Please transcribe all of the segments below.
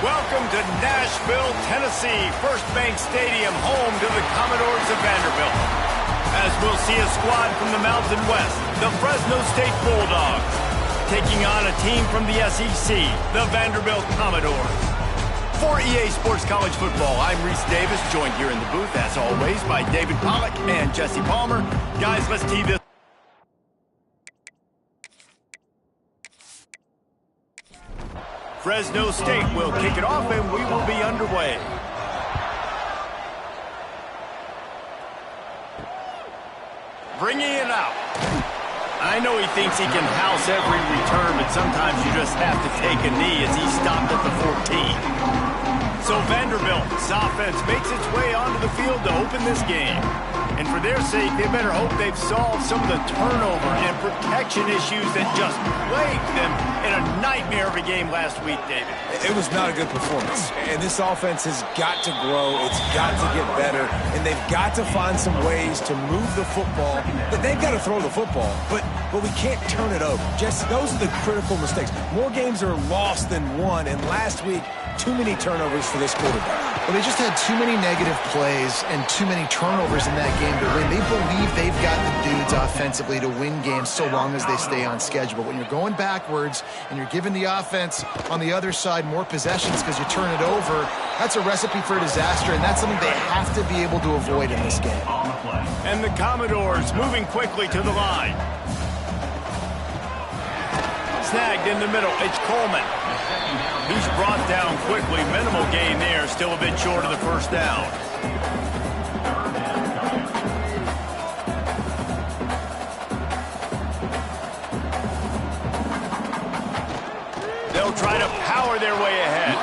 Welcome to Nashville, Tennessee, First Bank Stadium, home to the Commodores of Vanderbilt. As we'll see a squad from the Mountain West, the Fresno State Bulldogs, taking on a team from the SEC, the Vanderbilt Commodores. For EA Sports College Football, I'm Reese Davis, joined here in the booth, as always, by David Pollack and Jesse Palmer. Guys, let's tee this. Fresno State will kick it off, and we will be underway. Bringing it out. I know he thinks he can house every return, but sometimes you just have to take a knee as he stopped at the 14. So Vanderbilt's offense makes its way onto the field to open this game. And for their sake, they better hope they've solved some of the turnover and protection issues that just plagued them in a nightmare of a game last week, David. It was not a good performance. And this offense has got to grow. It's got to get better. And they've got to find some ways to move the football. But they've got to throw the football. But we can't turn it over. Jesse, those are the critical mistakes. More games are lost than won. And last week, too many turnovers for this quarterback. Well, they just had too many negative plays and too many turnovers in that game to win. They believe they've got the dudes offensively to win games so long as they stay on schedule. But when you're going backwards and you're giving the offense on the other side more possessions because you turn it over, that's a recipe for disaster, and that's something they have to be able to avoid in this game. And the Commodores moving quickly to the line. Snagged in the middle. It's Coleman. He's brought down quickly. Minimal gain there. Still a bit short of the first down. They'll try to power their way ahead.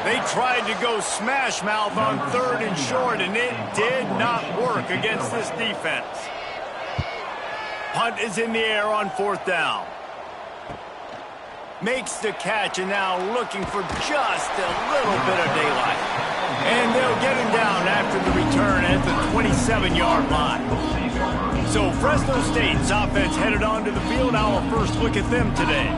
They tried to go smash mouth on 3rd and short, and it did not work against this defense. Punt is in the air on 4th down. Makes the catch, and now looking for just a little bit of daylight. And they'll get him down after the return at the 27-yard line. So Fresno State's offense headed onto the field. Our first look at them today.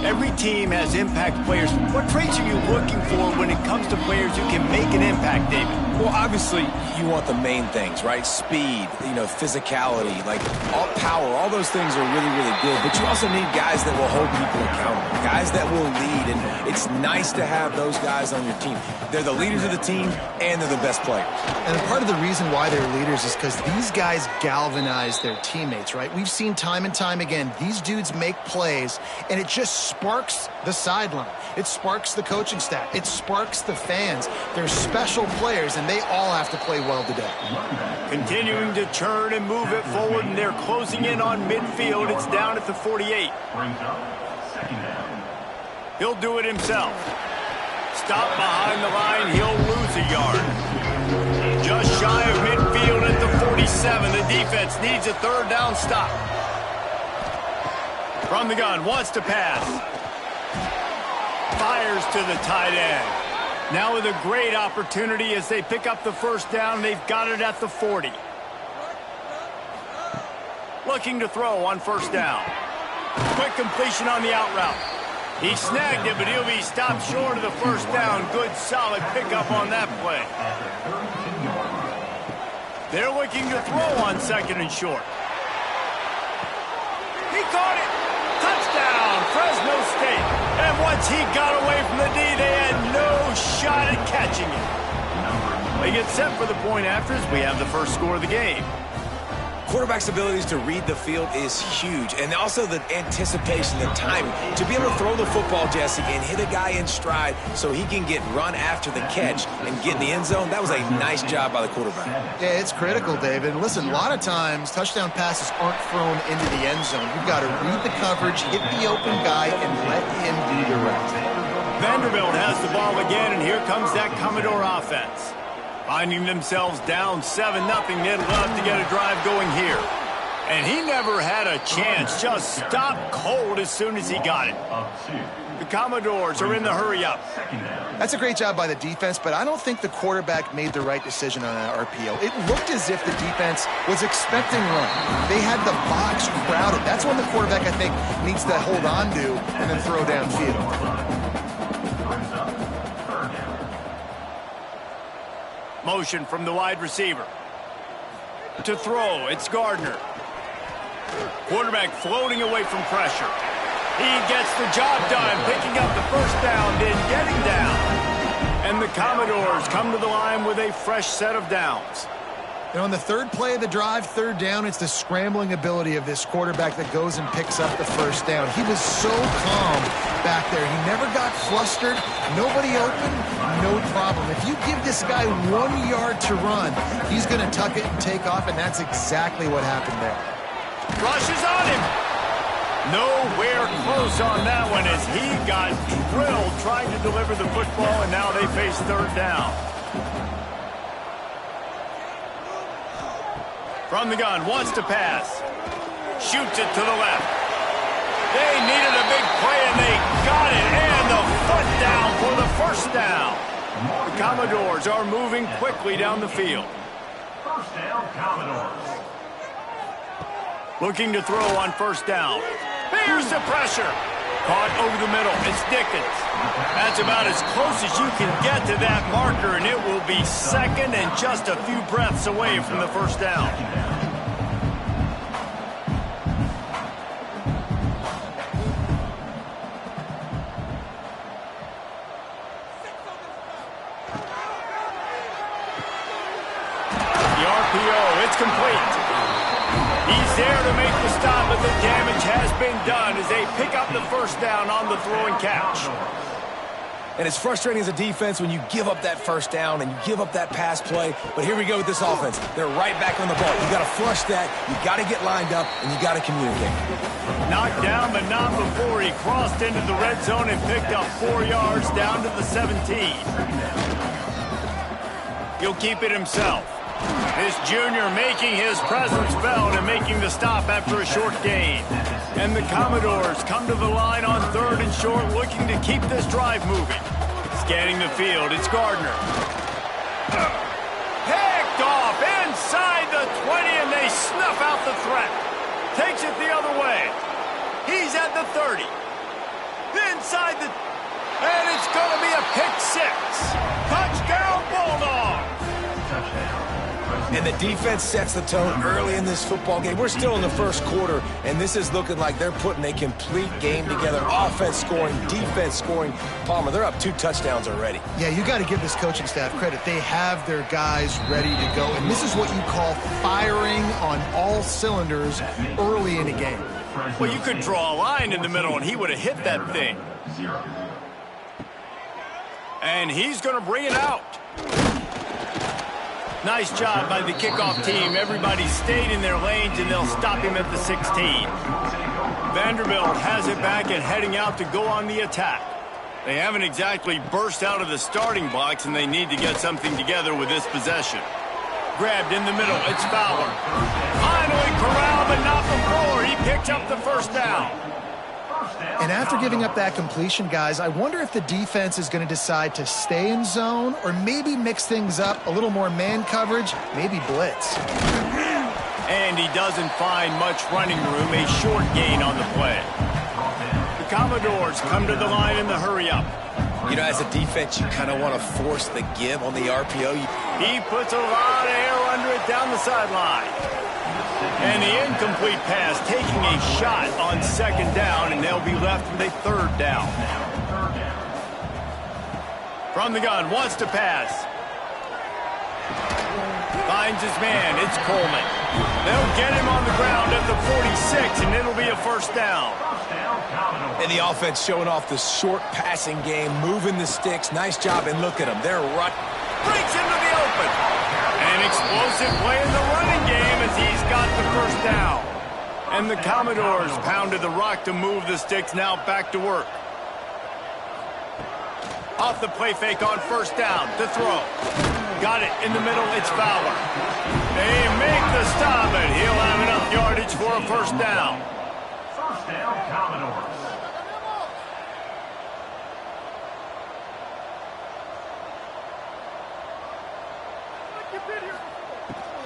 Every team has impact players. What traits are you looking for when it comes to players who can make an impact, David? Well, obviously, you want the main things, right? Speed, physicality, like all power, all those things are really, really good. But you also need guys that will hold people accountable, guys that will lead. And it's nice to have those guys on your team. They're the leaders of the team, and they're the best players. And part of the reason why they're leaders is because these guys galvanize their teammates, right? We've seen time and time again, these dudes make plays, and it just sparks the sideline. It sparks the coaching staff. It sparks the fans. They're special players, and they all have to play well today. Continuing to churn and move it forward, and they're closing in on midfield. It's down at the 48. He'll do it himself. Stop behind the line. He'll lose a yard. Just shy of midfield at the 47. The defense needs a 3rd down stop. From the gun, wants to pass. Fires to the tight end. Now with a great opportunity as they pick up the 1st down. They've got it at the 40. Looking to throw on 1st down. Quick completion on the out route. He snagged it, but he'll be stopped short of the 1st down. Good, solid pickup on that play. They're looking to throw on 2nd and short. He caught it. Touchdown, Fresno State. And once he got away from the D, they had no shot at catching it. They get set for the point after as we have the first score of the game. Quarterback's abilities to read the field is huge, and also the anticipation, the timing. To be able to throw the football, Jesse, and hit a guy in stride so he can get run after the catch and get in the end zone, that was a nice job by the quarterback. Yeah, it's critical, David. Listen, a lot of times touchdown passes aren't thrown into the end zone. You've got to read the coverage, hit the open guy, and let him do the rest. Vanderbilt has the ball again, and here comes that Commodore offense. Finding themselves down 7-0, they'd love to get a drive going here. And he never had a chance, just stopped cold as soon as he got it. The Commodores are in the hurry-up. That's a great job by the defense, but I don't think the quarterback made the right decision on that RPO. It looked as if the defense was expecting run. They had the box crowded. That's when the quarterback, I think, needs to hold on to and then throw downfield. Motion from the wide receiver. To throw, it's Gardner. Quarterback floating away from pressure. He gets the job done, picking up the first down, then getting down. And the Commodores come to the line with a fresh set of downs. And on the third play of the drive, third down, it's the scrambling ability of this quarterback that goes and picks up the first down. He was so calm back there. He never got flustered. Nobody open, no problem. If you give this guy 1 yard to run, he's going to tuck it and take off, and that's exactly what happened there. Rush is on him. Nowhere close on that one as he got drilled trying to deliver the football, and now they face third down. From the gun, wants to pass. Shoots it to the left. They needed a big play, and they got it. And the foot down for the first down. The Commodores are moving quickly down the field. First down, Commodores. Looking to throw on first down. Here's the pressure. Caught over the middle. It's Dickens. That's about as close as you can get to that marker, and it will be second and just a few breaths away from the first down. The RPO, it's complete. He's there to make the stop, but the damage has been done as they pick up the first down on the throw and catch. And it's frustrating as a defense when you give up that first down and you give up that pass play. But here we go with this offense. They're right back on the ball. You got to flush that. You got to get lined up, and you got to communicate. Knocked down, but not before he crossed into the red zone and picked up 4 yards down to the 17. He'll keep it himself. This junior making his presence felt and making the stop after a short gain. And the Commodores come to the line on third and short, looking to keep this drive moving. Scanning the field, it's Gardner. Picked off inside the 20, and they snuff out the threat. Takes it the other way. He's at the 30. Inside the... And it's going to be a pick six. Touchdown, Bulldogs. And the defense sets the tone early in this football game. We're still in the first quarter, and this is looking like they're putting a complete game together. Offense scoring, defense scoring. Palmer, they're up 2 touchdowns already. Yeah, you got to give this coaching staff credit. They have their guys ready to go, and this is what you call firing on all cylinders early in a game. Well, you could draw a line in the middle, and he would have hit that thing. And he's going to bring it out. Nice job by the kickoff team. Everybody stayed in their lanes, and they'll stop him at the 16. Vanderbilt has it back and heading out to go on the attack. They haven't exactly burst out of the starting blocks, and they need to get something together with this possession. Grabbed in the middle. It's Fowler. Finally corralled, but not before. He picked up the first down. And after giving up that completion, guys, I wonder if the defense is going to decide to stay in zone or maybe mix things up, a little more man coverage, maybe blitz. And he doesn't find much running room, a short gain on the play. The Commodores come to the line in the hurry-up. You know, as a defense, you kind of want to force the give on the RPO. He puts a lot of air under it down the sideline. And the incomplete pass taking a shot on second down, and they'll be left with a third down. From the gun, wants to pass. Finds his man, it's Coleman. They'll get him on the ground at the 46, and it'll be a first down. And the offense showing off the short passing game, moving the sticks. Nice job, and look at them. They're right. Breaks into the open. An explosive play in the running game as he's got the first down. And the Commodores pounded the rock to move the sticks, now back to work. Off the play fake on first down, to throw. Got it in the middle, it's Fowler. They make the stop, and he'll have enough yardage for a first down. First down, Commodores.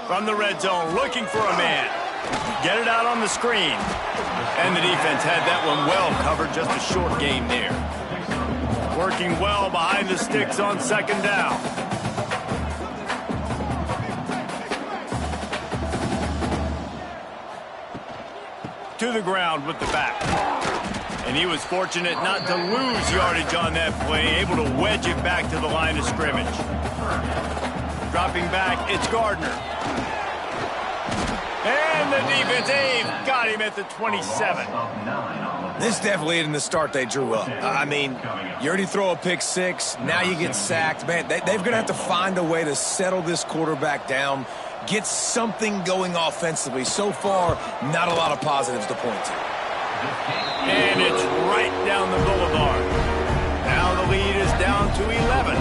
From the red zone, looking for a man. Get it out on the screen. And the defense had that one well covered, just a short game there. Working well behind the sticks on second down. to the ground with the back. And he was fortunate not to lose yardage on that play, able to wedge it back to the line of scrimmage. Dropping back, it's Gardner. And the defense, Abe, got him at the 27. This definitely isn't the start they drew up. I mean, you already throw a pick six, now you get sacked. Man, they're going to have to find a way to settle this quarterback down, get something going offensively. So far, not a lot of positives to point to. And it's right down the boulevard. Now the lead is down to 11.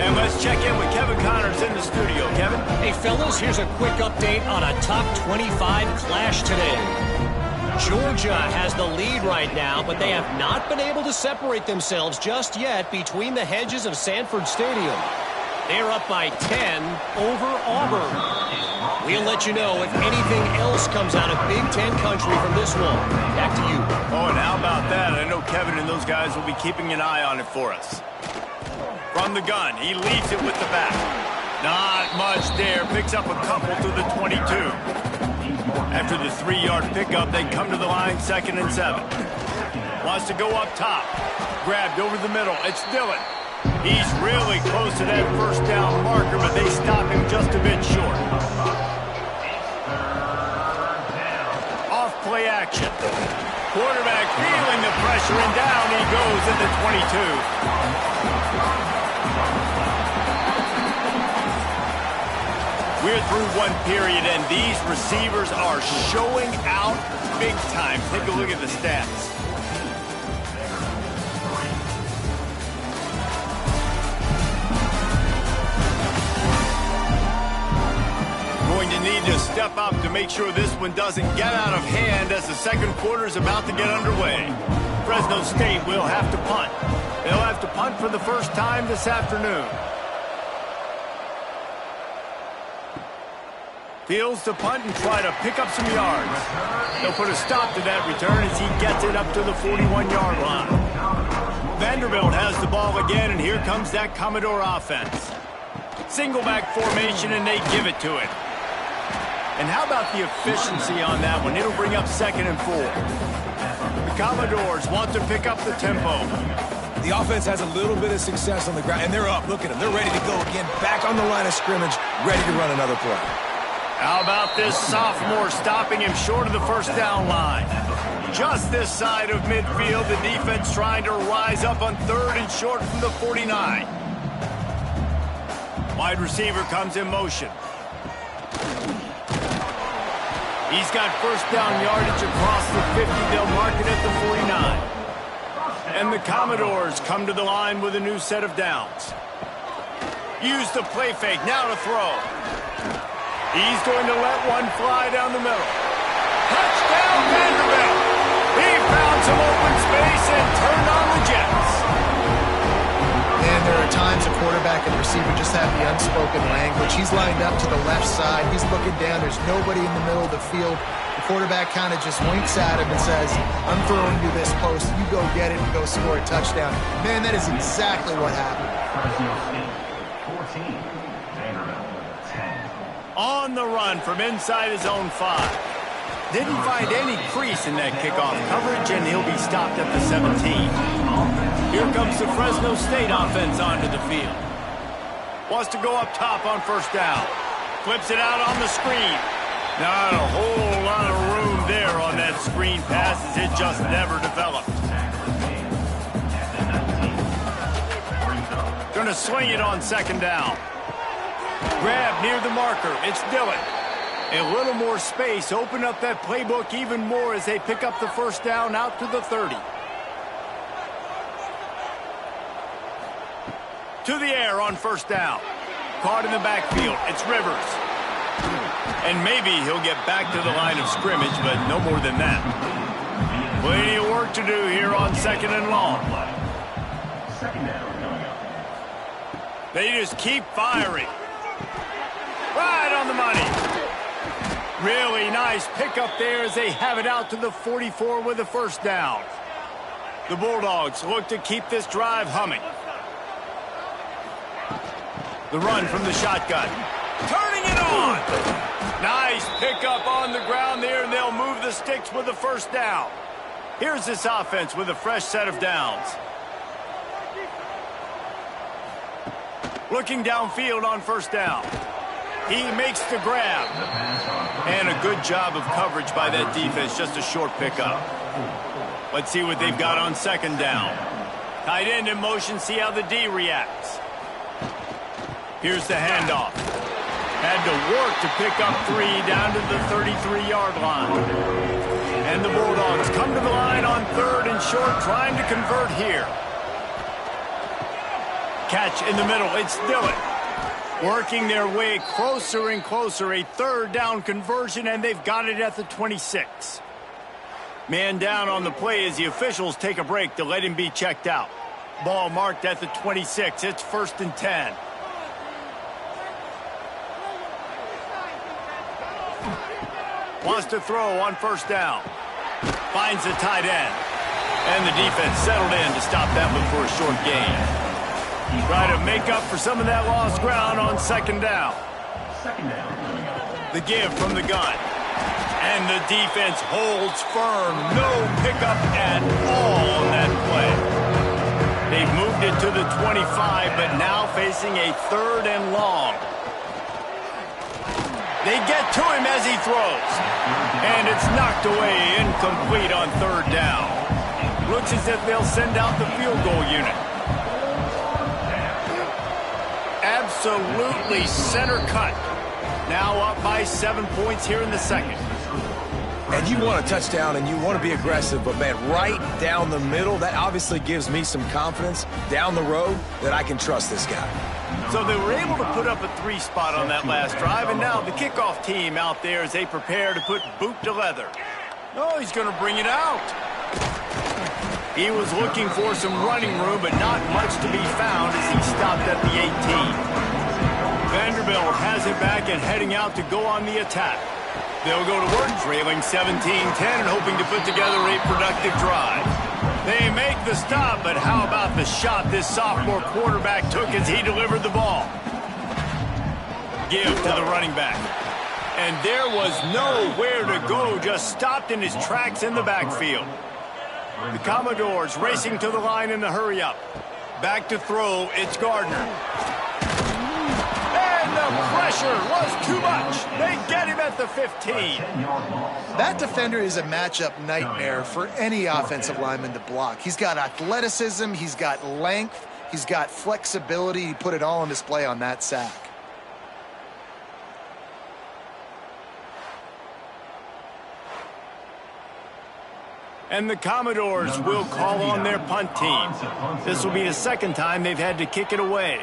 And let's check in with Kevin Connors in the studio. Kevin? Hey, fellas, here's a quick update on a top 25 clash today. Georgia has the lead right now, but they have not been able to separate themselves just yet between the hedges of Sanford Stadium. They're up by 10 over Auburn. We'll let you know if anything else comes out of Big Ten country from this one. Back to you. Oh, and how about that? I know Kevin and those guys will be keeping an eye on it for us. From the gun, he leads it with the back. Not much there. Picks up a couple to the 22. After the 3-yard pickup, they come to the line 2nd and 7. Wants to go up top. Grabbed over the middle. It's Dillon. He's really close to that first down marker, but they stop him just a bit short. Off play action. Quarterback feeling the pressure, and down he goes at the 22. We're through one period, and these receivers are showing out big time. Take a look at the stats. Going to need to step up to make sure this one doesn't get out of hand as the second quarter is about to get underway. Fresno State will have to punt. They'll have to punt for the first time this afternoon. Fields to punt and try to pick up some yards. They'll put a stop to that return as he gets it up to the 41-yard line. Vanderblit has the ball again, and here comes that Commodore offense. Single back formation, and they give it to it. And how about the efficiency on that one? It'll bring up 2nd and 4. The Commodores want to pick up the tempo. The offense has a little bit of success on the ground, and they're up. Look at them. They're ready to go again, back on the line of scrimmage, ready to run another play. How about this sophomore stopping him short of the first down line? Just this side of midfield, the defense trying to rise up on 3rd and short from the 49. Wide receiver comes in motion. He's got first down yardage across the 50. They'll mark it at the 49. And the Commodores come to the line with a new set of downs. Use the play fake, now to throw. He's going to let one fly down the middle. Touchdown, Vanderbilt! He found some open space and turned on the Jets. And there are times a quarterback and receiver just have the unspoken language. He's lined up to the left side. He's looking down. There's nobody in the middle of the field. The quarterback kind of just winks at him and says, I'm throwing you this post. You go get it and go score a touchdown. Man, that is exactly what happened. On the run from inside his own 5. Didn't find any crease in that kickoff coverage, and he'll be stopped at the 17. Here comes the Fresno State offense onto the field. Wants to go up top on first down. Flips it out on the screen. Not a whole lot of room there on that screen pass, as it just never developed. Going to swing it on 2nd down. Grab near the marker. It's Dillon. A little more space. Open up that playbook even more as they pick up the first down out to the 30. To the air on first down. Caught in the backfield. It's Rivers. And maybe he'll get back to the line of scrimmage, but no more than that. Plenty of work to do here on 2nd and long. They just keep firing. Right on the money. Really nice pickup there as they have it out to the 44 with a first down. The Bulldogs look to keep this drive humming. The run from the shotgun. Turning it on. Nice pickup on the ground there, and they'll move the sticks with the first down. Here's this offense with a fresh set of downs. Looking downfield on first down. He makes the grab. And a good job of coverage by that defense, just a short pickup. Let's see what they've got on second down. Tight end in motion, see how the D reacts. Here's the handoff. Had to work to pick up 3 down to the 33-yard line. And the Bulldogs come to the line on third and short, trying to convert here. Catch in the middle, it's Dillon. Working their way closer and closer, a third down conversion, and they've got it at the 26. Man down on the play as the officials take a break to let him be checked out. Ball marked at the 26, it's 1st and 10. Wants to throw on first down. Finds the tight end. And the defense settled in to stop that one for a short gain. Try to make up for some of that lost ground on second down. The give from the gun. And the defense holds firm. No pickup at all on that play. They've moved it to the 25, but now facing a 3rd and long. They get to him as he throws. And it's knocked away, incomplete on 3rd down. Looks as if they'll send out the field goal unit. Absolutely center cut. Now up by 7 points here in the second. And you want a touchdown and you want to be aggressive, but man, right down the middle, that obviously gives me some confidence down the road that I can trust this guy. So they were able to put up a 3 spot on that last drive, and now the kickoff team out there as they prepare to put boot to leather. Oh, he's going to bring it out. He was looking for some running room, but not much to be found as he stopped at the 18. Vanderbilt has it back and heading out to go on the attack. They'll go to work, trailing 17-10 and hoping to put together a productive drive. They make the stop, but how about the shot this sophomore quarterback took as he delivered the ball? Give to the running back. And there was nowhere to go, just stopped in his tracks in the backfield. The Commodores racing to the line in the hurry-up. Back to throw, it's Gardner. And the pressure was too much. They get him at the 15. That defender is a matchup nightmare for any offensive lineman to block. He's got athleticism, he's got length, he's got flexibility. He put it all on display on that sack. And the Commodores will call on their punt team. This will be the second time they've had to kick it away.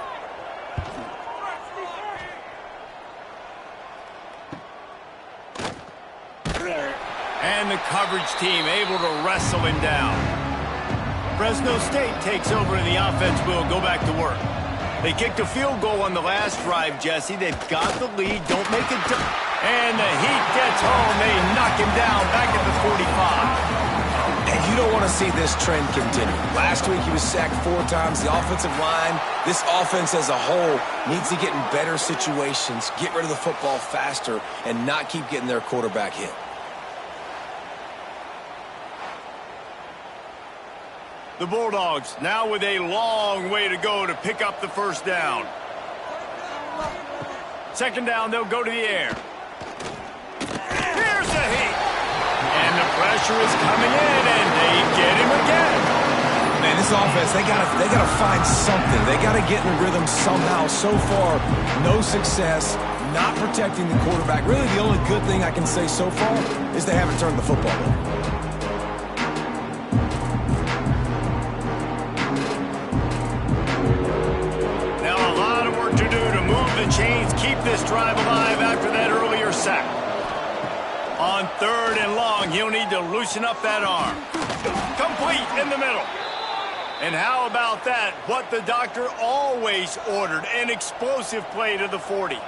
And the coverage team able to wrestle him down. Fresno State takes over and the offense will go back to work. They kicked a field goal on the last drive, Jesse. They've got the lead. Don't make it. And the heat gets home. They knock him down back at the 45. And you don't want to see this trend continue. Last week he was sacked 4 times. The offensive line, this offense as a whole, needs to get in better situations, get rid of the football faster, and not keep getting their quarterback hit. The Bulldogs now with a long way to go to pick up the first down. Second down, they'll go to the air. Here's the heat. And the pressure is coming in, and they get him again. Man, this offense, they gotta find something. They gotta get in the rhythm somehow. So far, no success, not protecting the quarterback. Really, the only good thing I can say so far is they haven't turned the football over. Chains keep this drive alive after that earlier sack. On 3rd and long, he'll need to loosen up that arm. Complete in the middle. And how about that? What the doctor always ordered, an explosive play to the 40.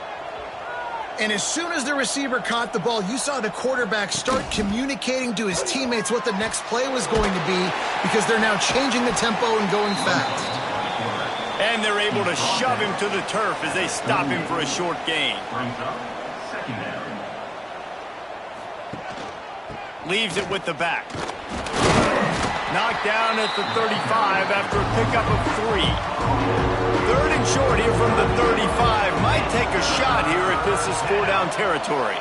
And as soon as the receiver caught the ball, you saw the quarterback start communicating to his teammates what the next play was going to be because they're now changing the tempo and going fast. And they're able to shove him to the turf as they stop him for a short gain. Second down. Leaves it with the back. Knocked down at the 35 after a pickup of 3. Third and short here from the 35. Might take a shot here if this is 4-down territory.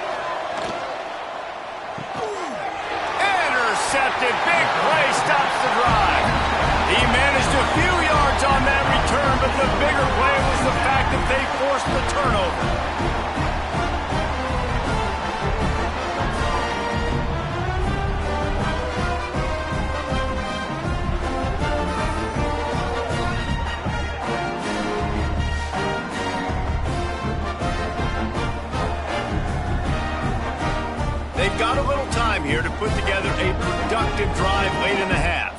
Intercepted. Big play stops the drive. He managed a few yards on that return, but the bigger play was the fact that they forced the turnover. They've got a little time here to put together a productive drive late in the half.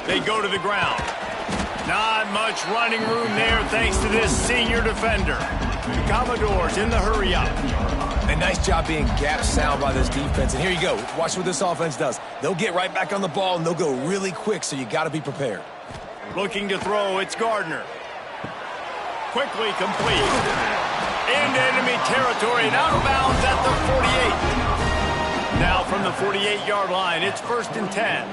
They go to the ground. Not much running room there thanks to this senior defender. The Commodores in the hurry-up. A nice job being gap sound by this defense. And here you go. Watch what this offense does. They'll get right back on the ball, and they'll go really quick, so you got to be prepared. Looking to throw, it's Gardner. Quickly complete. Into enemy territory and out of bounds at the 48. Now from the 48-yard line, it's 1st and 10.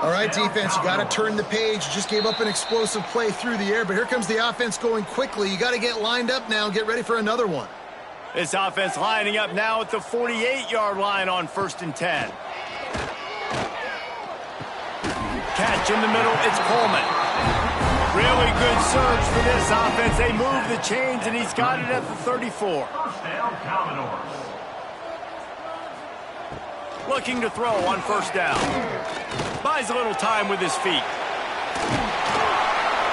All right, defense, you got to turn the page. You just gave up an explosive play through the air, but here comes the offense going quickly. You got to get lined up now, get ready for another one. This offense lining up now at the 48-yard line on 1st and 10. Catch in the middle, it's Coleman. Really good surge for this offense. They move the chains, and he's got it at the 34. First down, Commodores. Looking to throw on 1st down. Buys a little time with his feet.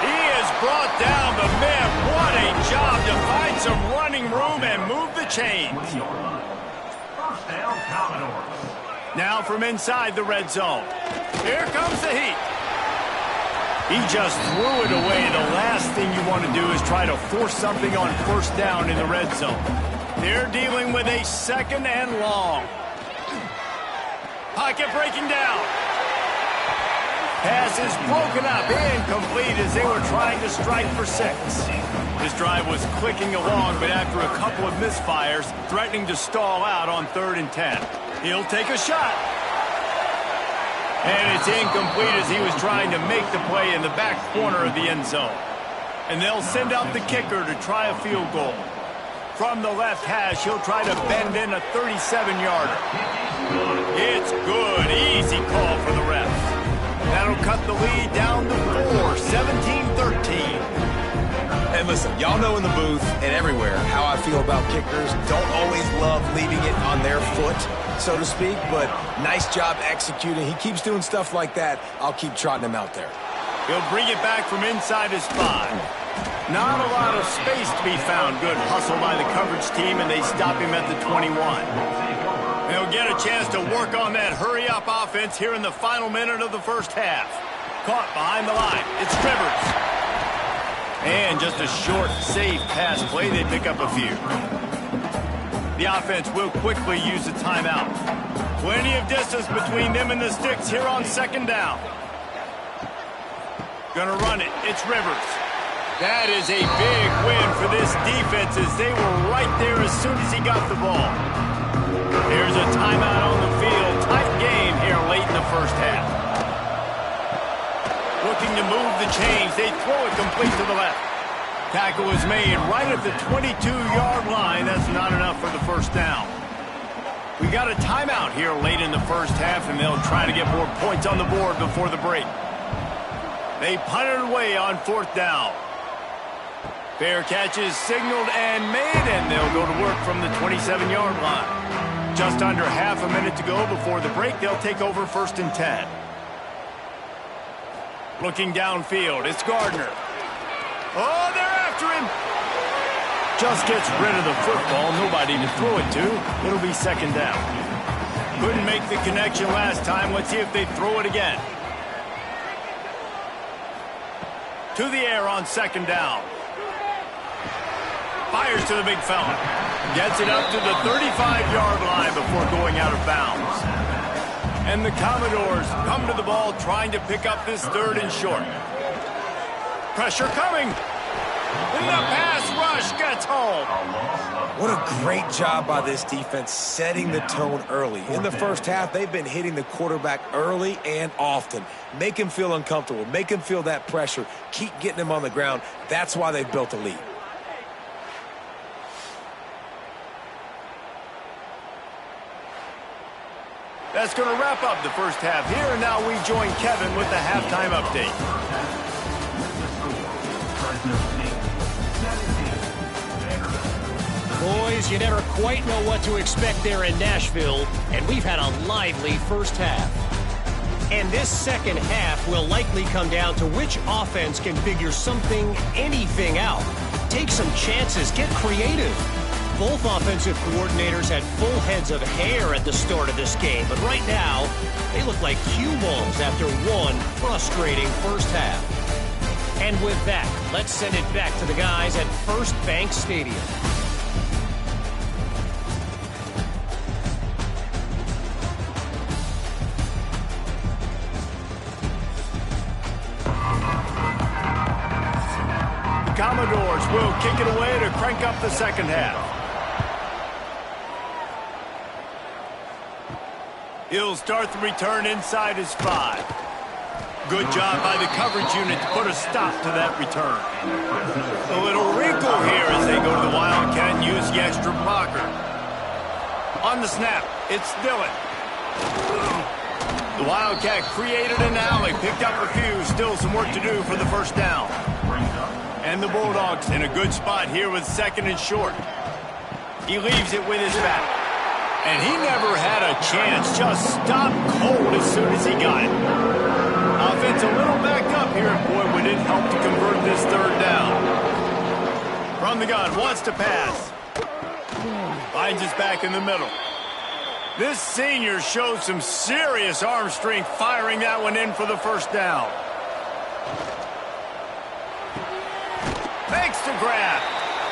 He is brought down, but man, what a job to find some running room and move the chains. First down, Commodores. Now from inside the red zone. Here comes the heat. He just threw it away. The last thing you want to do is try to force something on 1st down in the red zone. They're dealing with a 2nd and long. Pocket breaking down. Pass is broken up, incomplete as they were trying to strike for 6. This drive was clicking along, but after a couple of misfires, threatening to stall out on 3rd and 10. He'll take a shot. And it's incomplete as he was trying to make the play in the back corner of the end zone. And they'll send out the kicker to try a field goal. From the left hash, he'll try to bend in a 37-yarder. It's good. Easy call for the refs. That'll cut the lead down to 4, 17-13. And listen, y'all know in the booth and everywhere how I feel about kickers. Don't always love leaving it on their foot, so to speak, but nice job executing. He keeps doing stuff like that. I'll keep trotting him out there. He'll bring it back from inside his 5. Not a lot of space to be found. Good hustle by the coverage team, and they stop him at the 21. They'll get a chance to work on that hurry-up offense here in the final minute of the 1st half. Caught behind the line. It's Rivers. And just a short, safe pass play. They pick up a few. The offense will quickly use a timeout. Plenty of distance between them and the sticks here on 2nd down. Gonna run it. It's Rivers. That is a big win for this defense as they were right there as soon as he got the ball. Here's a timeout on the field. Tight game here late in the 1st half. Looking to move the chains. They throw it complete to the left. Tackle is made right at the 22-yard line. That's not enough for the 1st down. We got a timeout here late in the 1st half, and they'll try to get more points on the board before the break. They punt it away on 4th down. Fair catch is signaled and made, and they'll go to work from the 27-yard line. Just under half a minute to go before the break. They'll take over 1st and 10. Looking downfield, it's Gardner. Oh, they're after him. Just gets rid of the football. Nobody to throw it to. It'll be 2nd down. Couldn't make the connection last time. Let's see if they throw it again. To the air on 2nd down. Fires to the big fella. Gets it up to the 35-yard line before going out of bounds. And the Commodores come to the ball trying to pick up this 3rd and short. Pressure coming. And the pass rush gets home. What a great job by this defense setting the tone early. In the first half, they've been hitting the quarterback early and often. Make him feel uncomfortable. Make him feel that pressure. Keep getting him on the ground. That's why they've built a lead. That's going to wrap up the first half here. And now we join Kevin with the halftime update. Boys, you never quite know what to expect there in Nashville, and we've had a lively first half. And this second half will likely come down to which offense can figure something, anything out. Take some chances, get creative. Both offensive coordinators had full heads of hair at the start of this game, but right now, they look like cue balls after one frustrating first half. And with that, let's send it back to the guys at First Bank Stadium. The Commodores will kick it away to crank up the second half. He'll start the return inside his 5. Good job by the coverage unit to put a stop to that return. A little wrinkle here as they go to the Wildcat and use the extra blocker. On the snap, it's Dillon. The Wildcat created an alley, picked up a few, still some work to do for the first down. And the Bulldogs in a good spot here with second and short. He leaves it with his back. And he never had a chance, just stopped cold as soon as he got it. Offense a little backed up here, and boy, would it help to convert this third down. From the gun, wants to pass. Finds his back in the middle. This senior showed some serious arm strength firing that one in for the first down. Makes the grab.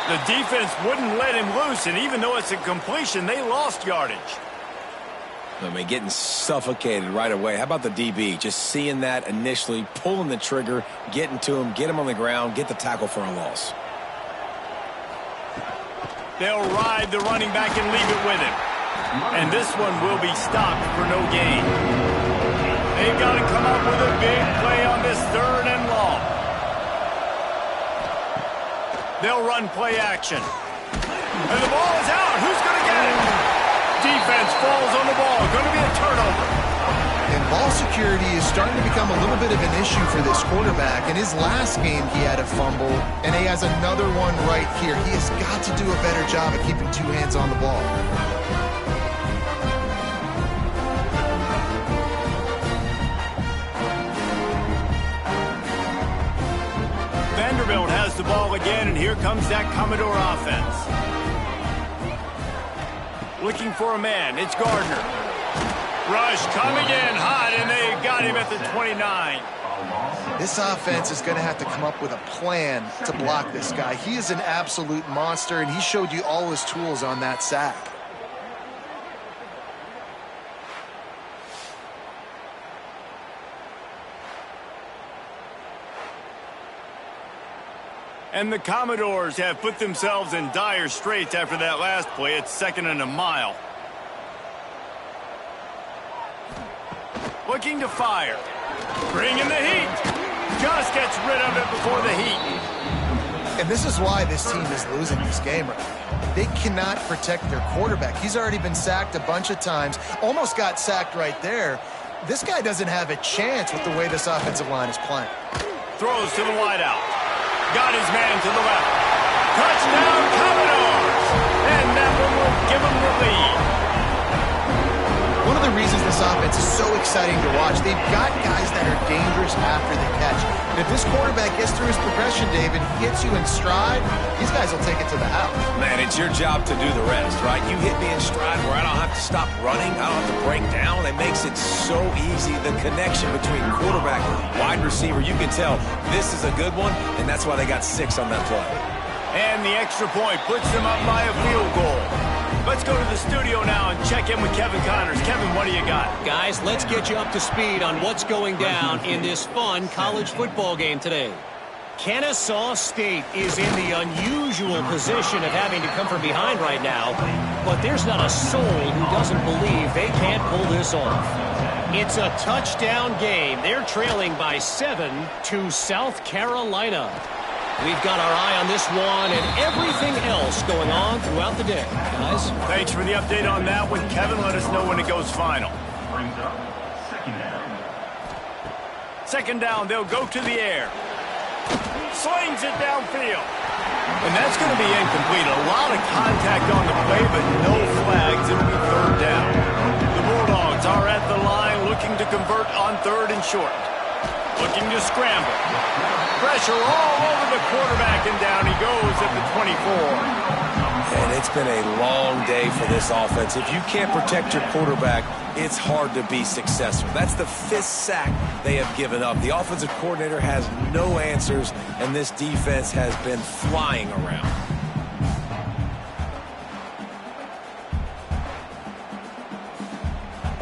The defense wouldn't let him loose, and even though it's a completion, they lost yardage. I mean, getting suffocated right away. How about the DB? Just seeing that initially, pulling the trigger, getting to him, get him on the ground, get the tackle for a loss. They'll ride the running back and leave it with him. And this one will be stopped for no gain. They've got to come up with a big play on this third and long. They'll run play action. And the ball is out. Who's going to get it? Defense falls on the ball. Going to be a turnover. And ball security is starting to become a little bit of an issue for this quarterback. In his last game, he had a fumble, and he has another one right here. He has got to do a better job of keeping two hands on the ball. Vanderblit has the ball again, and here comes that Commodore offense. Looking for a man. It's Gardner. Rush coming in hot, and they got him at the 29. This offense is going to have to come up with a plan to block this guy. He is an absolute monster, and he showed you all his tools on that sack. And the Commodores have put themselves in dire straits after that last play. It's second and a mile. Looking to fire. Bringing the heat. Just gets rid of it before the heat. And this is why this team is losing this game right now. They cannot protect their quarterback. He's already been sacked a bunch of times. Almost got sacked right there. This guy doesn't have a chance with the way this offensive line is playing. Throws to the wideout. Got his man to the left. Touchdown, Commodores! And that one will give them the lead. One of the reasons this offense is so exciting to watch, they've got guys that are dangerous after the catch. And if this quarterback gets through his progression, David, he hits you in stride, these guys will take it to the house. Man, it's your job to do the rest, right? You hit me in stride where I don't have to stop running. I don't have to break down. It makes it so easy. The connection between quarterback and wide receiver, you can tell this is a good one, and that's why they got 6 on that play. And the extra point puts them up by a field goal. Let's go to the studio now and check in with Kevin Connors. Kevin, what do you got? Guys, let's get you up to speed on what's going down in this fun college football game today. Kennesaw State is in the unusual position of having to come from behind right now, but there's not a soul who doesn't believe they can't pull this off. It's a touchdown game. They're trailing by 7 to South Carolina. We've got our eye on this one and everything else going on throughout the day, guys. Thanks for the update on that one, Kevin. Let us know when it goes final. Brings up second down. Second down, they'll go to the air. Slings it downfield. And that's going to be incomplete. A lot of contact on the play, but no flags. It'll be third down. The Bulldogs are at the line looking to convert on third and short. Looking to scramble. Pressure all over the quarterback, and down he goes at the 24. And it's been a long day for this offense. If you can't protect your quarterback, it's hard to be successful. That's the 5th sack they have given up. The offensive coordinator has no answers, and this defense has been flying around.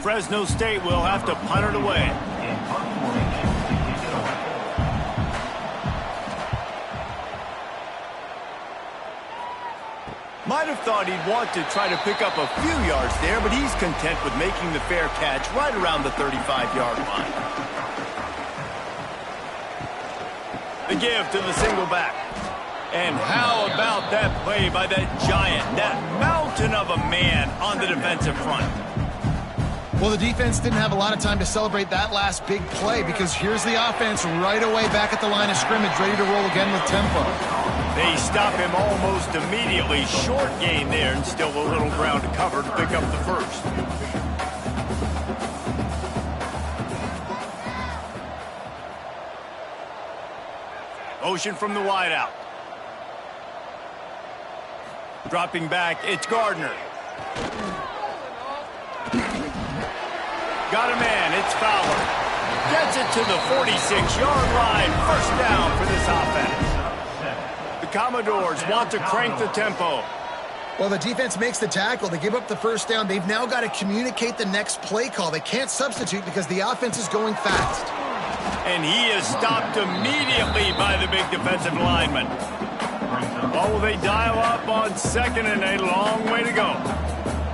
Fresno State will have to punt it away. In punt formation to kick it away. Might have thought he'd want to try to pick up a few yards there, but he's content with making the fair catch right around the 35-yard line. The give to the single back. And how about that play by that giant, that mountain of a man on the defensive front? Well, the defense didn't have a lot of time to celebrate that last big play because here's the offense right away back at the line of scrimmage, ready to roll again with tempo. They stop him almost immediately. Short gain there and still a little ground to cover to pick up the first. Motion from the wideout. Dropping back, it's Gardner. Got a man, it's Fowler. Gets it to the 46-yard line. First down for this offense. The Commodores want to crank the tempo. Well, the defense makes the tackle. They give up the first down. They've now got to communicate the next play call. They can't substitute because the offense is going fast. And he is stopped immediately by the big defensive lineman. Oh, they dial up on second and a long way to go.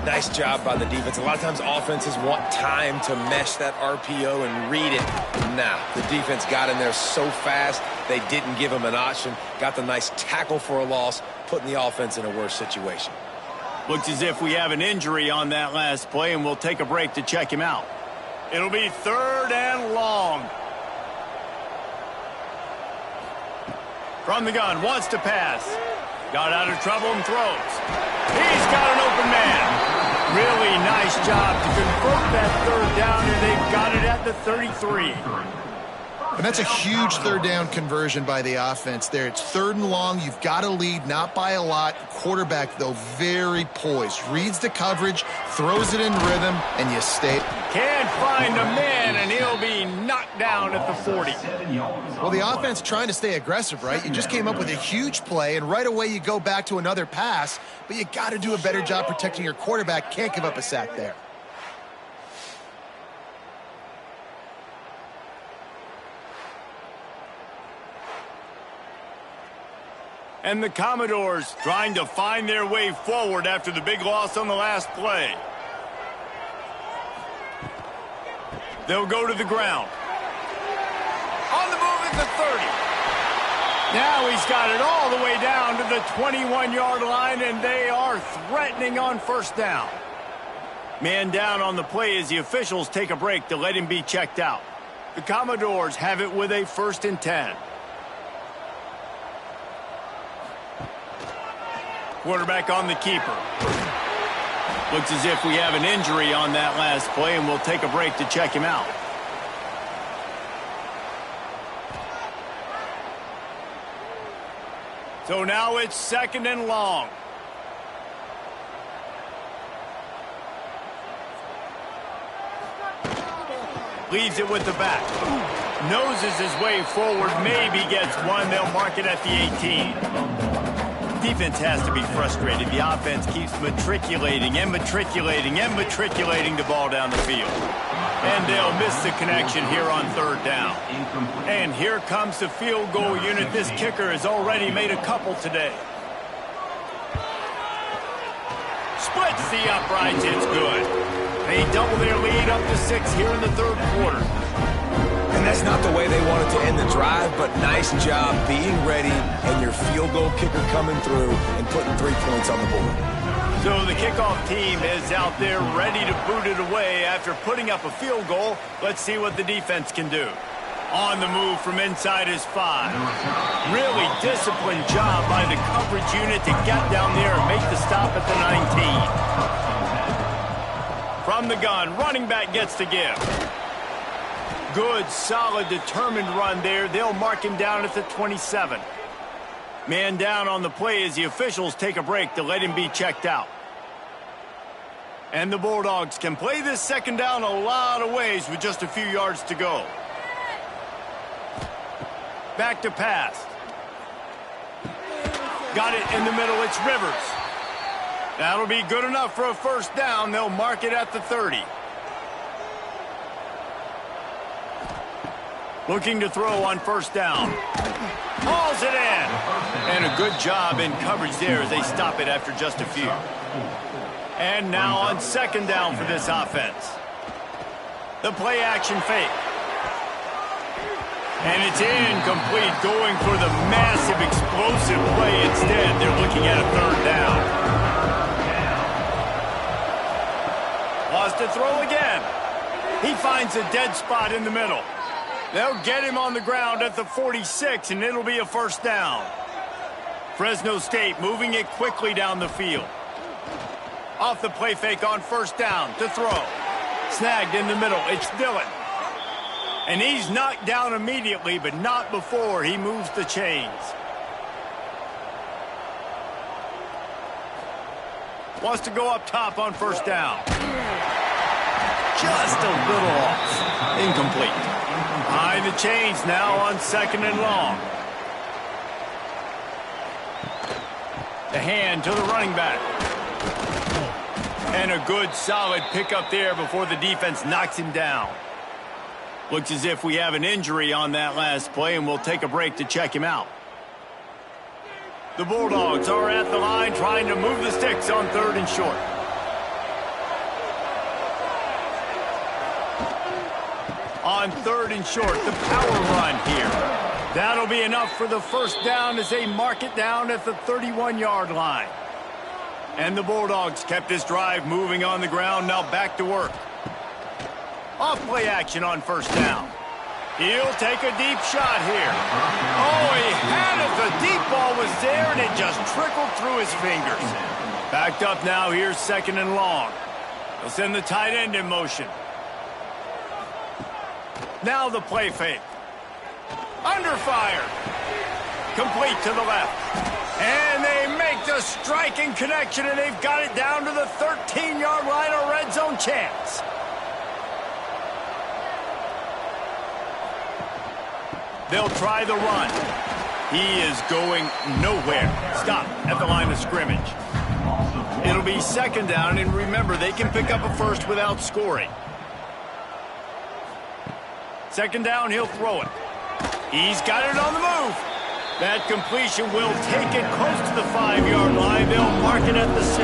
Nice job by the defense. A lot of times offenses want time to mesh that RPO and read it. Nah, the defense got in there so fast, they didn't give him an option. Got the nice tackle for a loss, putting the offense in a worse situation. Looks as if we have an injury on that last play, and we'll take a break to check him out. It'll be third and long. From the gun, wants to pass. Got out of trouble and throws. He's got an open man. Really nice job to convert that third down, and they've got it at the 33. And that's a huge third down conversion by the offense there. It's third and long. You've got to lead, not by a lot. Quarterback, though, very poised. Reads the coverage, throws it in rhythm, and you stay. Can't find a man, and he'll be knocked down at the 40. Well, the offense trying to stay aggressive, right? You just came up with a huge play, and right away you go back to another pass, but you got to do a better job protecting your quarterback. Can't give up a sack there. And the Commodores trying to find their way forward after the big loss on the last play. They'll go to the ground. On the move at the 30. Now he's got it all the way down to the 21-yard line, and they are threatening on first down. Man down on the play as the officials take a break to let him be checked out. The Commodores have it with a 1st and 10. Quarterback on the keeper. Looks as if we have an injury on that last play, and we'll take a break to check him out. So now it's 2nd and long. Leaves it with the back. Noses his way forward, maybe gets one. They'll mark it at the 18. Defense has to be frustrated. The offense keeps matriculating and matriculating and matriculating the ball down the field. And they'll miss the connection here on third down. And here comes the field goal unit. This kicker has already made a couple today. Splits the uprights. It's good. They double their lead up to 6 here in the third quarter. And that's not the way they wanted to end the drive, but nice job being ready and your field goal kicker coming through and putting 3 points on the board. So the kickoff team is out there ready to boot it away after putting up a field goal. Let's see what the defense can do. On the move from inside his 5. Really disciplined job by the coverage unit to get down there and make the stop at the 19. From the gun, running back gets to give. Good, solid, determined run there. They'll mark him down at the 27. Man down on the play as the officials take a break to let him be checked out. And the Bulldogs can play this second down a lot of ways with just a few yards to go. Back to pass. Got it in the middle. It's Rivers. That'll be good enough for a first down. They'll mark it at the 30. Looking to throw on first down. Hauls it in. And a good job in coverage there as they stop it after just a few. And now on second down for this offense. The play action fake. And it's incomplete, going for the massive explosive play instead. They're looking at a third down. Wants to throw again. He finds a dead spot in the middle. They'll get him on the ground at the 46, and it'll be a first down. Fresno State moving it quickly down the field. Off the play fake on first down to throw. Snagged in the middle. It's Dillon. And he's knocked down immediately, but not before he moves the chains. Wants to go up top on first down. Just a little off. Incomplete. Behind the chains now on second and long. The hand to the running back. And a good, solid pickup there before the defense knocks him down. Looks as if we have an injury on that last play, and we'll take a break to check him out. The Bulldogs are at the line trying to move the sticks on third and short. On third and short, the power run here. That'll be enough for the first down as they mark it down at the 31-yard line. And the Bulldogs kept this drive moving on the ground, now back to work. Off play action on first down. He'll take a deep shot here. Oh, he had it. The deep ball was there, and it just trickled through his fingers. Backed up now. Here's second and long. They'll send the tight end in motion. Now the play fake. Under fire. Complete to the left. And they make the striking connection, and they've got it down to the 13-yard line, a red zone chance. They'll try the run. He is going nowhere. Stop at the line of scrimmage. It'll be second down, and remember, they can pick up a first without scoring. Second down, he'll throw it. He's got it on the move. That completion will take it close to the 5-yard line. They'll mark it at the 6.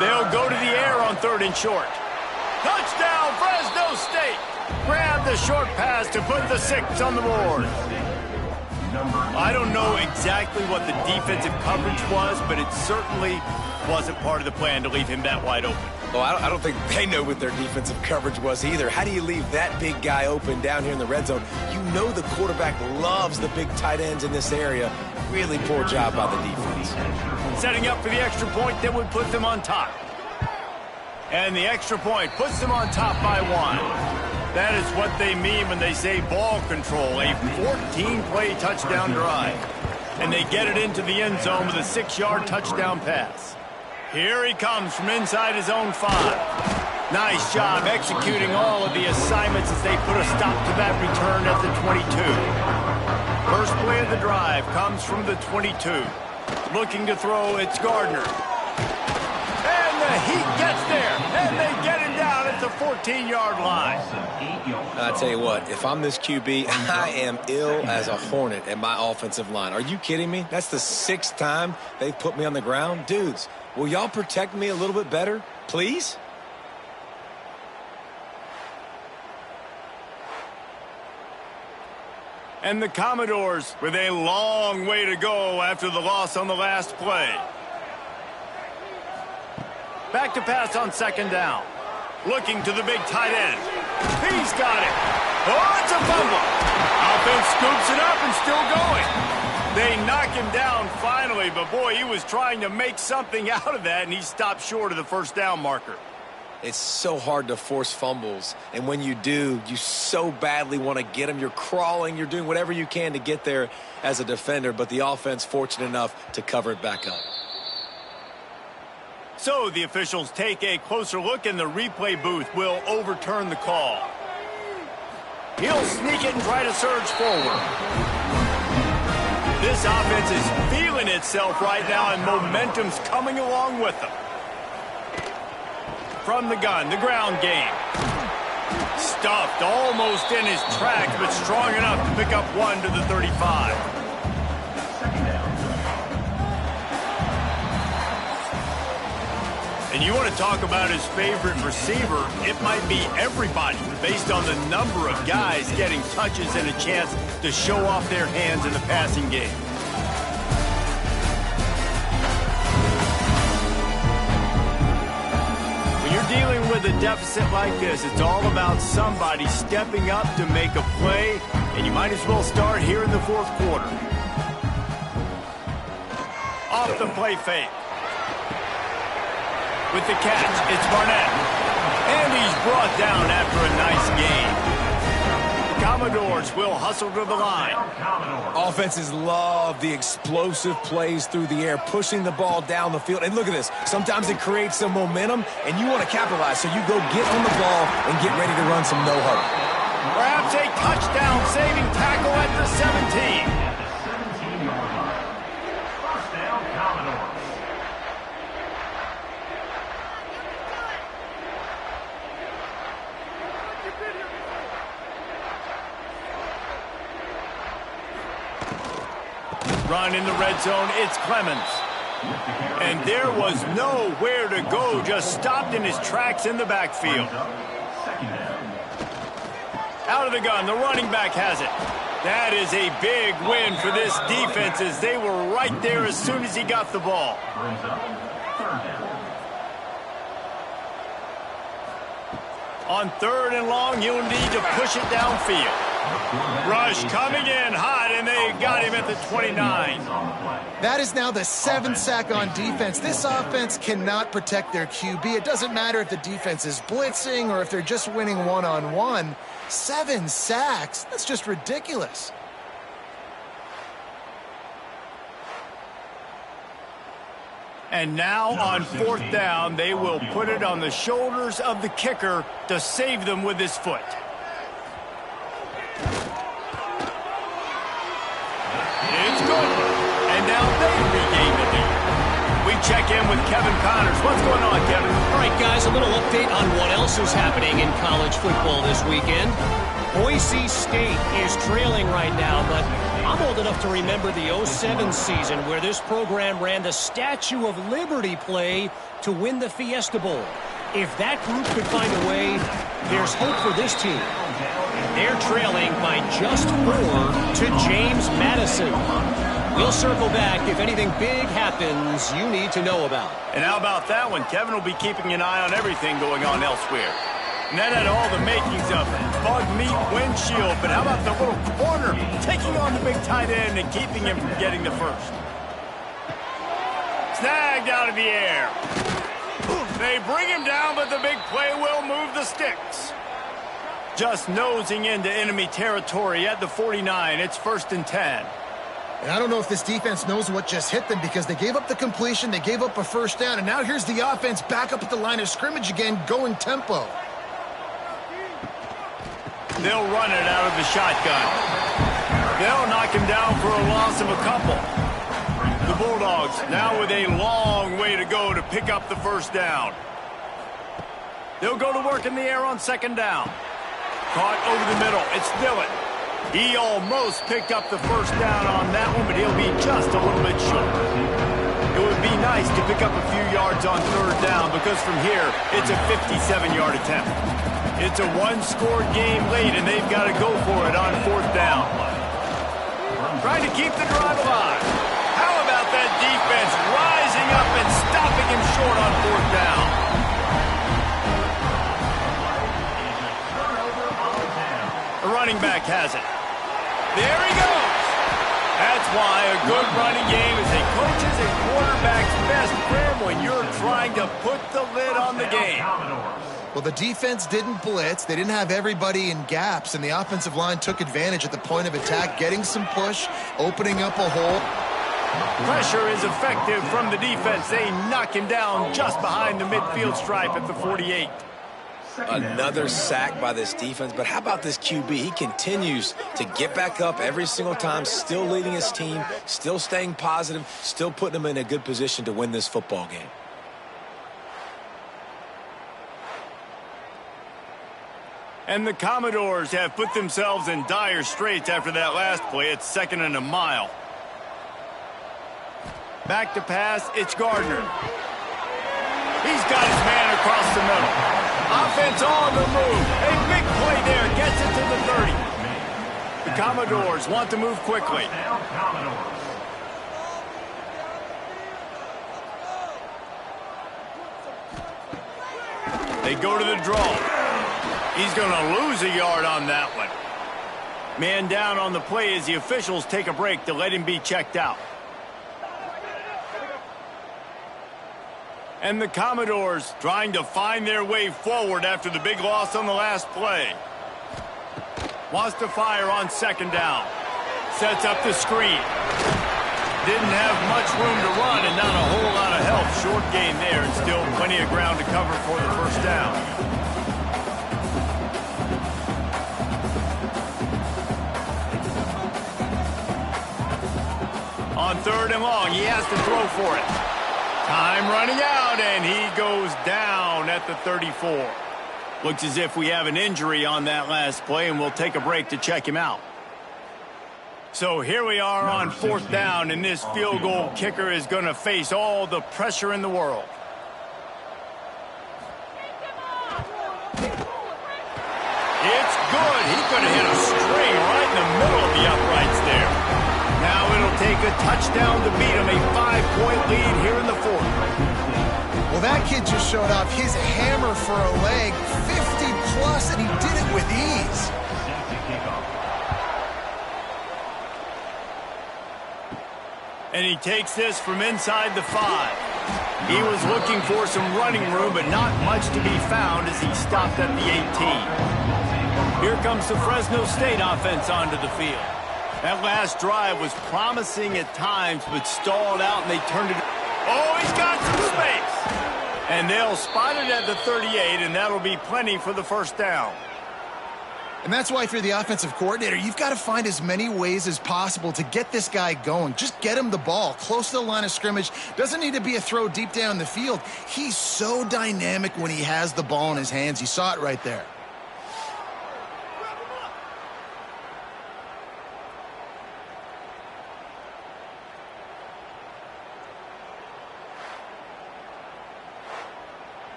They'll go to the air on third and short. Touchdown, Fresno State. Grab the short pass to put the 6 on the board. I don't know exactly what the defensive coverage was, but it certainly wasn't part of the plan to leave him that wide open. Well, I don't think they know what their defensive coverage was either. How do you leave that big guy open down here in the red zone? You know the quarterback loves the big tight ends in this area. Really poor job by the defense. Setting up for the extra point that would put them on top. And the extra point puts them on top by 1. That is what they mean when they say ball control, a 14-play touchdown drive. And they get it into the end zone with a 6-yard touchdown pass. Here he comes from inside his own 5. Nice job executing all of the assignments as they put a stop to that return at the 22. First play of the drive comes from the 22. Looking to throw, it's Gardner. And the Heat gets And they get him down at the 14-yard line. I tell you what, if I'm this QB, I am ill as a hornet at my offensive line. Are you kidding me? That's the 6th time they've put me on the ground. Dudes, will y'all protect me a little bit better, please? And the Commodores with a long way to go after the loss on the last play. Back to pass on 2nd down. Looking to the big tight end. He's got it. Oh, it's a fumble. Offense scoops it up and still going. They knock him down finally, but boy, he was trying to make something out of that, and he stopped short of the 1st down marker. It's so hard to force fumbles, and when you do, you so badly want to get them. You're crawling, you're doing whatever you can to get there as a defender, but the offense fortunate enough to cover it back up. So the officials take a closer look, and the replay booth will overturn the call. He'll sneak it and try to surge forward. This offense is feeling itself right now, and momentum's coming along with them. From the gun, the ground game. Stuffed almost in his tracks, but strong enough to pick up 1 to the 35. And you want to talk about his favorite receiver, it might be everybody, based on the number of guys getting touches and a chance to show off their hands in the passing game. Dealing with a deficit like this, it's all about somebody stepping up to make a play, and you might as well start here in the 4th quarter. Off the play fake. With the catch, it's Barnett. And he's brought down after a nice gain. Commodores will hustle to the line. Offenses love the explosive plays through the air, pushing the ball down the field. And look at this. Sometimes it creates some momentum, and you want to capitalize. So you go get on the ball and get ready to run some no-huddle. Perhaps a touchdown-saving tackle at the 17. Run in the red zone, it's Clemens. And there was nowhere to go, just stopped in his tracks in the backfield. Out of the gun, the running back has it. That is a big win for this defense, as they were right there as soon as he got the ball. On 3rd and long, you'll need to push it downfield. Rush coming in hot, and they got him at the 29. That is now the 7th sack on defense. This offense cannot protect their QB. It doesn't matter if the defense is blitzing or if they're just winning one-on-one. 7 sacks? That's just ridiculous. And now on 4th down, they will put it on the shoulders of the kicker to save them with his foot. It's good. And now they regain the lead. We check in with Kevin Connors. What's going on, Kevin? All right, guys, a little update on what else is happening in college football this weekend. Boise State is trailing right now, but I'm old enough to remember the 07 season where this program ran the Statue of Liberty play to win the Fiesta Bowl. If that group could find a way, there's hope for this team. They're trailing by just 4 to James Madison. We'll circle back if anything big happens you need to know about. And how about that one? Kevin will be keeping an eye on everything going on elsewhere. And that had all the makings of bug meat windshield. But how about the little corner taking on the big tight end and keeping him from getting the first? Snagged out of the air. They bring him down, but the big play will move the sticks. Just nosing into enemy territory at the 49. It's 1st and 10. And I don't know if this defense knows what just hit them, because they gave up the completion, they gave up a 1st down, and now here's the offense back up at the line of scrimmage again, going tempo. They'll run it out of the shotgun. They'll knock him down for a loss of a couple. The Bulldogs now with a long way to go to pick up the 1st down. They'll go to work in the air on second down. Caught over the middle. It's Dillon. He almost picked up the first down on that one, but he'll be just a little bit short. It would be nice to pick up a few yards on third down because from here, it's a 57-yard attempt. It's a one-score game late, and they've got to go for it on fourth down. Trying to keep the drive alive. How about that defense rising up and stopping him short on fourth down? The running back has it. There he goes. That's why a good running game is a coach's and quarterback's best friend when you're trying to put the lid on the game. Well, the defense didn't blitz. They didn't have everybody in gaps, and the offensive line took advantage at the point of attack, getting some push, opening up a hole. Pressure is effective from the defense. They knock him down just behind the midfield stripe at the 48. Another sack by this defense, but how about this QB? He continues to get back up every single time, still leading his team, still staying positive, still putting them in a good position to win this football game. And the Commodores have put themselves in dire straits after that last play. It's 2nd and a mile. Back to pass, it's Gardner. He's got his man across the middle. Offense on the move. A big play there. Gets it to the 30. The Commodores want to move quickly. They go to the draw. He's going to lose a yard on that one. Man down on the play as the officials take a break to let him be checked out. And the Commodores trying to find their way forward after the big loss on the last play. Wants to fire on second down. Sets up the screen. Didn't have much room to run and not a whole lot of help. Short gain there and still plenty of ground to cover for the first down. On third and long, he has to throw for it. Time running out, and he goes down at the 34. Looks as if we have an injury on that last play, and we'll take a break to check him out. So here we are on fourth down, and this field goal kicker is going to face all the pressure in the world. It's good. He could have hit a string right in the middle of the uprights there. Now it'll take a touchdown to beat him, a 5-point lead here in the fourth. Well, that kid just showed off his hammer for a leg, 50-plus, and he did it with ease. And he takes this from inside the 5. He was looking for some running room, but not much to be found as he stopped at the 18. Here comes the Fresno State offense onto the field. That last drive was promising at times, but stalled out, and they turned it. Oh, he's got some space. And they'll spot it at the 38, and that'll be plenty for the first down. And that's why if you're the offensive coordinator, you've got to find as many ways as possible to get this guy going. Just get him the ball close to the line of scrimmage. Doesn't need to be a throw deep down the field. He's so dynamic when he has the ball in his hands. You saw it right there.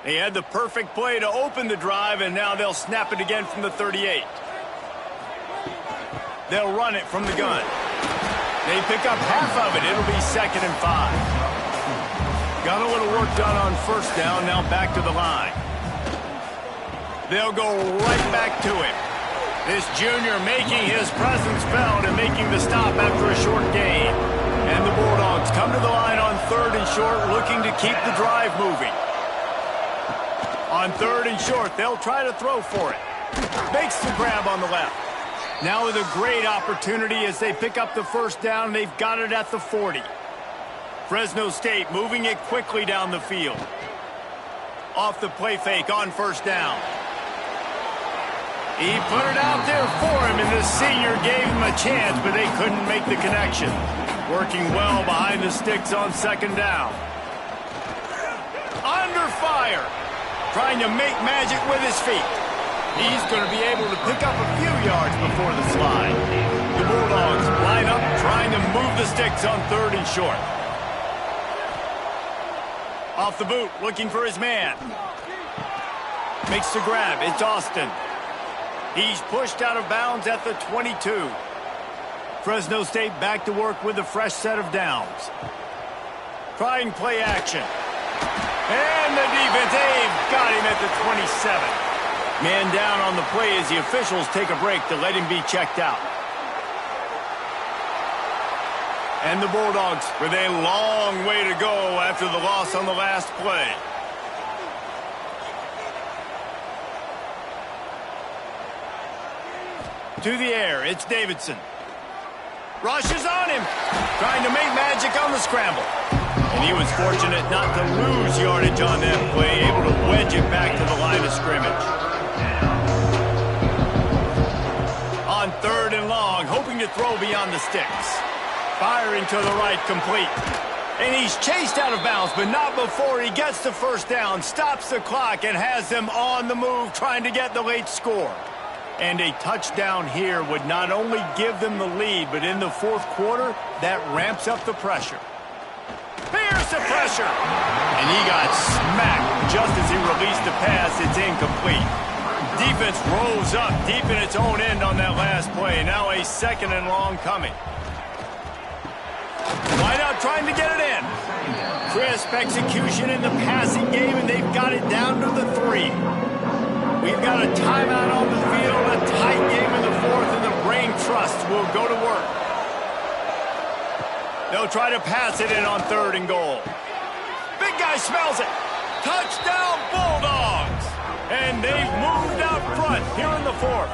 They had the perfect play to open the drive, and now they'll snap it again from the 38. They'll run it from the gun. They pick up half of it. It'll be 2nd and 5. Got a little work done on first down, now back to the line. They'll go right back to him. This junior making his presence felt and making the stop after a short gain. And the Bulldogs come to the line on 3rd and short, looking to keep the drive moving. On 3rd and short, they'll try to throw for it. Makes the grab on the left. Now with a great opportunity as they pick up the first down, they've got it at the 40. Fresno State moving it quickly down the field. Off the play fake on first down. He put it out there for him, and the senior gave him a chance, but they couldn't make the connection. Working well behind the sticks on 2nd down. Under fire. trying to make magic with his feet. He's going to be able to pick up a few yards before the slide. The Bulldogs line up, trying to move the sticks on 3rd and short. Off the boot, looking for his man. Makes the grab. It's Austin. He's pushed out of bounds at the 22. Fresno State back to work with a fresh set of downs. Trying play action. And the defense, they've got him at the 27. Man down on the play as the officials take a break to let him be checked out. And the Bulldogs with a long way to go after the loss on the last play. To the air, it's Davidson. Rushes on him, trying to make magic on the scramble. And he was fortunate not to lose yardage on that play, able to wedge it back to the line of scrimmage. On 3rd and long, hoping to throw beyond the sticks. Firing to the right, complete. And he's chased out of bounds, but not before he gets the first down, stops the clock, and has them on the move, trying to get the late score. And a touchdown here would not only give them the lead, but in the 4th quarter, that ramps up the pressure. Here's the pressure. And he got smacked just as he released the pass. It's incomplete. Defense rose up deep in its own end on that last play. Now a 2nd and long coming. Wide out trying to get it in. Crisp execution in the passing game, and they've got it down to the 3. We've got a timeout on the field, a tight game in the 4th, and the Brain Trust will go to work. They'll try to pass it in on 3rd and goal. Big guy smells it. Touchdown Bulldogs! And they've moved out front here in the 4th.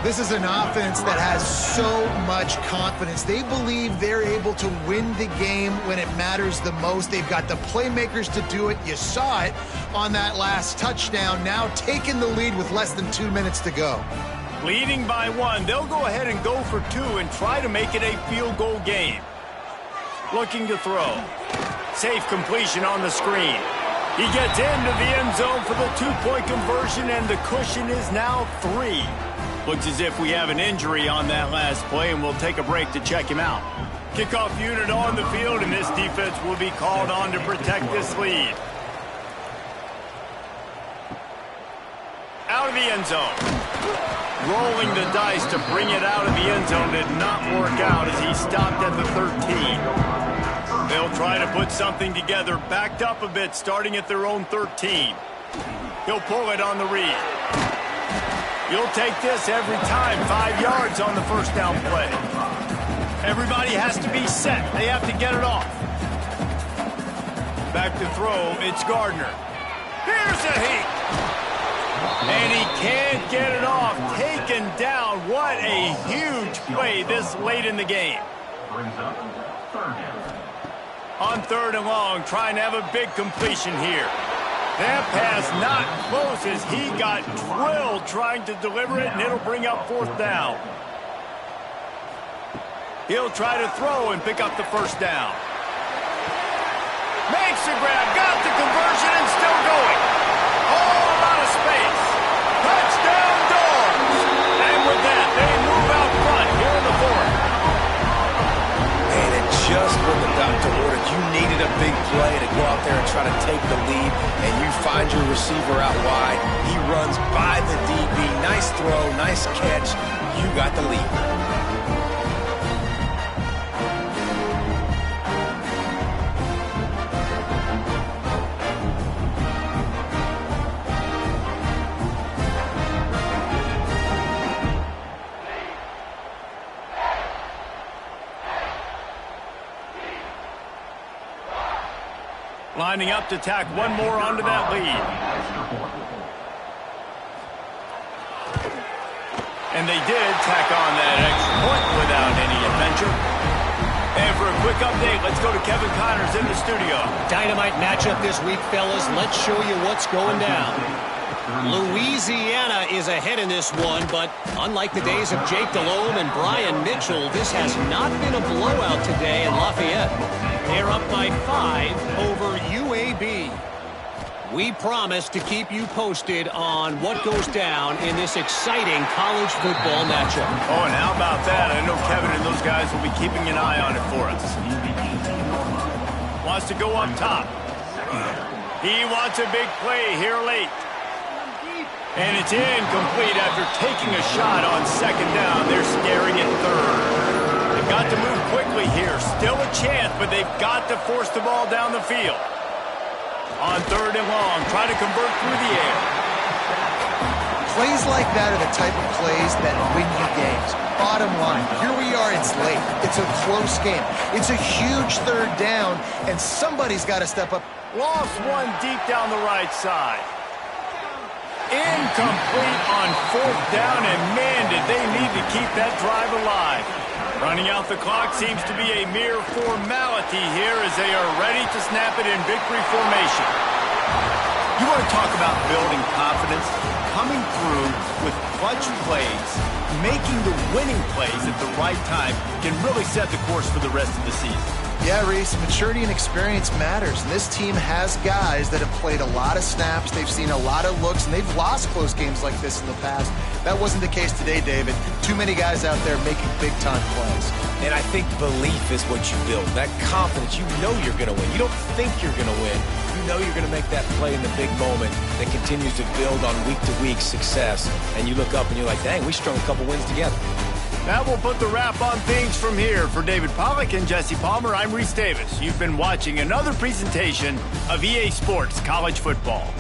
This is an offense that has so much confidence. They believe they're able to win the game when it matters the most. They've got the playmakers to do it. You saw it on that last touchdown. Now taking the lead with less than 2 minutes to go. Leading by 1, they'll go ahead and go for 2 and try to make it a field goal game. Looking to throw. Safe completion on the screen. He gets into the end zone for the 2-point conversion, and the cushion is now 3. Looks as if we have an injury on that last play, and we'll take a break to check him out. Kickoff unit on the field, and this defense will be called on to protect this lead. Out of the end zone. Rolling the dice to bring it out of the end zone did not work out as he stopped at the 13. They'll try to put something together, backed up a bit, starting at their own 13. He'll pull it on the read. You'll take this every time. 5 yards on the first down play. Everybody has to be set. They have to get it off. Back to throw. It's Gardner. Here's a heat. And he can't get it off. Taken down. What a huge play this late in the game. On 3rd and long, trying to have a big completion here. That pass not close as he got drilled trying to deliver it, and it'll bring up 4th down. He'll try to throw and pick up the first down. Makes the grab, got the conversion, and still going. All out of space. Touchdown Dogs! And with that, they move out front here in the 4th. And it just what the doctor ordered. You needed a big play to go out there and try to take the lead, and you find your receiver out wide. He runs by the DB. Nice throw, nice catch. You got the lead. Lining up to tack one more onto that lead. And they did tack on that extra point without any adventure. And for a quick update, let's go to Kevin Connors in the studio. Dynamite matchup this week, fellas. Let's show you what's going down. Louisiana is ahead in this one, but unlike the days of Jake Delhomme and Brian Mitchell, this has not been a blowout today in Lafayette. They're up by 5 over UAB. We promise to keep you posted on what goes down in this exciting college football matchup. Oh, and how about that? I know Kevin and those guys will be keeping an eye on it for us. Wants to go up top. He wants a big play here late. And it's incomplete after taking a shot on second down. They're scaring it third. They've got to move quickly here. Still a chance, but they've got to force the ball down the field. On third and long, try to convert through the air. Plays like that are the type of plays that win you games. Bottom line, here we are, it's late. It's a close game. It's a huge third down, and somebody's got to step up. Lost one deep down the right side. Incomplete on fourth down, and man, did they need to keep that drive alive. Running out the clock seems to be a mere formality here as they are ready to snap it in victory formation. You want to talk about building confidence? Coming through with clutch plays, making the winning plays at the right time can really set the course for the rest of the season. Yeah, Reese, maturity and experience matters. And this team has guys that have played a lot of snaps. They've seen a lot of looks, and they've lost close games like this in the past. That wasn't the case today, David. Too many guys out there making big-time plays. And I think belief is what you build. That confidence, you know you're going to win. You don't think you're going to win. You know you're going to make that play in the big moment that continues to build on week-to-week success. And you look up and you're like, dang, we strung a couple wins together. That will put the wrap on things from here. For David Pollack and Jesse Palmer, I'm Reese Davis. You've been watching another presentation of EA Sports College Football.